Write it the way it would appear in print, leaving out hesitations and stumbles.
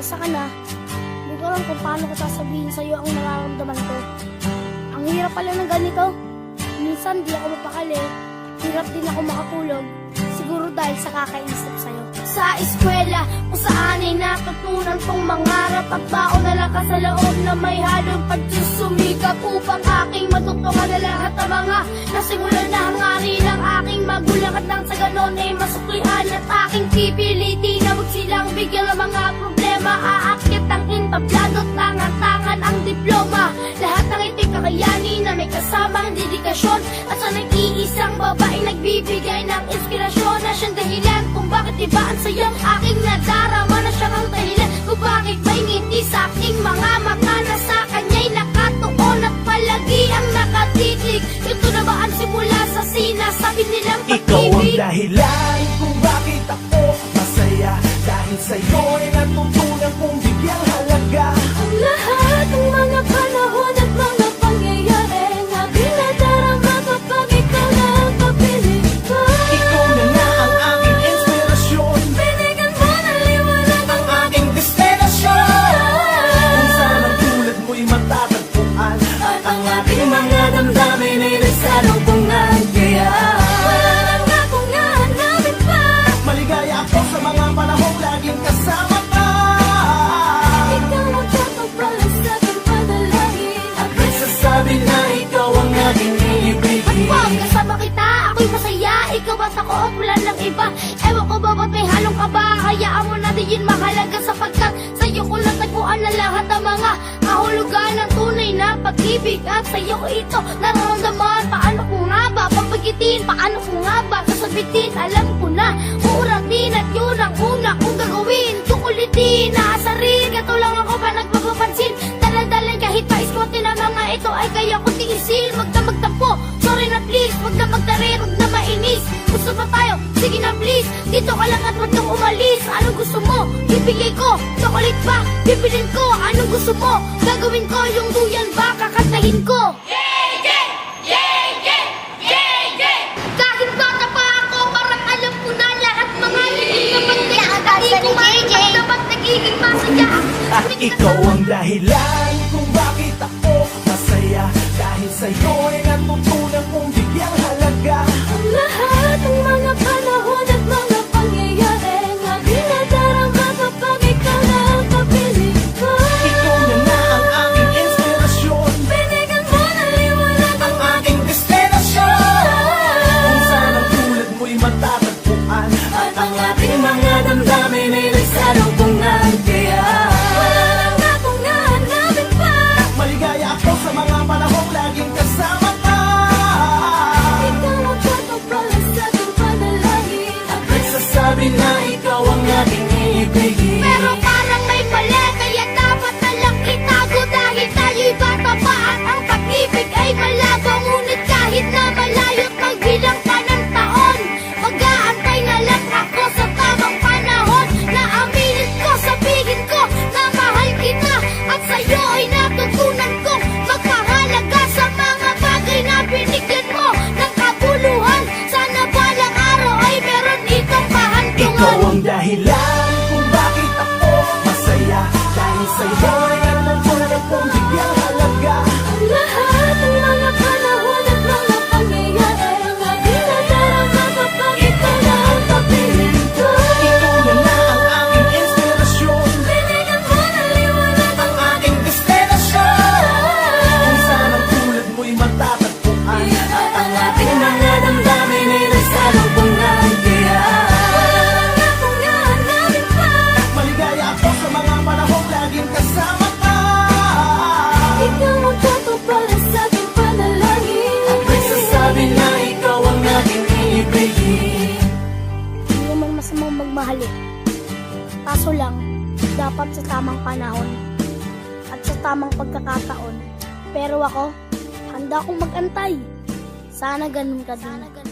Pasensya ka na. Hindi ko alam kung paano ko sasabihin sa'yo ang nararamdaman ko. Ang hirap pala ng ganito. Minsan di ako mapakali. Hirap din ako makatulog. Siguro dahil sa kakaisip sa'yo. Sa eskwela, kung saan ay natutunan kong mangarap at baon na lakas sa loob na may halong pagsusumikap upang aking matutungan na lahat ng mga nasimulan na hangarin ng aking magulang at nang sa ganon ay masuklian at aking pipilitin na wag silang bigyan ng mga problema. Aakit ang entablado, tangan-tangan ang diploma. Lahat ng itig kakayanin na may kasamang dedikasyon at sa nag-iisang babae nagbibigay ng inspirasyon na siyang dahilan kung bakit iba ang sayang aking nadarama na siyang ang dahilan kung bakit may ngiti sa aking mga mata na sa kanya'y nakatuon at palagi ang nakatitig. Ito na ba ang simula sa sinasabi nilang pag-ibig? Ikaw ang dahilan kung bakit ako masaya. Dahil sa'yo ay natutunan kong bigyang halaga Ang lahat ng mga panahon at mga pangyayari na binadarama kapag ikaw na ang kapiling ko. Ikaw na nga ang aking inspirasyon, Binigyan mo ng liwanag ang aking destinasyon. Kung saan ang tulad mo'y matatagpuan at ang ating mga damdamin ay nagsalubungan. Kaya wala nang akong hahanapin pa. maligaya ako sa mga panahong laging kasama ka. Ikaw ang tatagbalas sa aking panalangin. At nagsasabi na ikaw ang aking At iibigin. pag kasama kita, ako'y masaya. Ikaw at ako at wala lang iba. Ewan ko ba ba't may halong kaba? Hayaan mo na din yun mahalaga sapagkat sa'yo ko lang tagpuan na lahat ng mga kahulugan ng tunay na pag-ibig. At sa'yo ko ito nararamdaman. Paano ko nga ba papagitin? Paano ko nga ba sasabitin? Alam ko na, uuratin at yun ang una kong gagawin. Kukulitin, naasarin, gato lang ako pa nagpapapansin. Dalan-dalan kahit pa ispotin ang mga ito ay kaya ko tiisin. Wag na magtampo, sorry na please. Wag na magtarir, wag na mainis. Gusto ba tayo? Sige na please. Dito ka lang at wag kang umalis. Anong gusto mo? Bibigay ko. Chocolate ba? Bibilin ko. Anong gusto mo? Gagawin ko yung duyan ba? Kakantahin ko. Kahit bata pa ako, parang alam ko na lahat mga lilim na pagkakatabi ko man dapat nagiging masaya. At ikaw ang dahilan kung bakit ako masaya. Dahil sa'yo ay natutunan kong bigyang halaga Ang lahat ng mga panahon at mga pangyayari na binadarama kapag ikaw na ang kapiling ko. Ikaw na nga ang aking inspirasyon, Binigyan mo ng liwanag ang aking destinasyon. Kung saan ang tulad mo'y matatagpuan at ang ating mga damdamin ay nagsalubungan. Kaya wala nang akong hahanapin pa. maligaya ako sa mga panahong laging kasama ka. Ikaw ang tatagbalas sa aking panalangin. At nagsasabi na ikaw ang aking iibigin. Pero parang may mali, kaya dapat na lang itago dahil tayo'y bata pa at ang pag-ibig ay malabo. Ngunit kahit na malayo't magbilang pa ng taon, mag-aantay na lang ako sa tamang panahon na aminin ko, sabihin ko na mahal kita at sa'yo ay natutunan kong magpahalaga sa mga bagay na binigyan mo ng kabuluhan. Sana balang araw ay meron itong kahantungan. Ikaw ang dahilan kung bakit ako masaya. Dahil sa'yo ay natutunan kong bigyang halaga Ang lahat ng mga panahon at mga pangyayari na binadarama kapag ikaw na ang kapiling ko. Ikaw na nga ang aking inspirasyon, Binigyan mo ng liwanag ang aking destinasyon. Kung saan ang tulad mo'y matatagpuan at ang ating mga damdamin ay nagsalubungan. Kaya wala nang akong hahanapin pa. maligaya ako sa mga panahong laging kasama ka. Ikaw ang tatagbalas sa aking panalangin. At nagsasabi na ikaw ang aking iibigin. Hindi naman masamang magmahali. Kaso lang, dapat sa tamang panahon at sa tamang pagkakataon. Pero ako, handa akong magantay. Sana ganun ka din.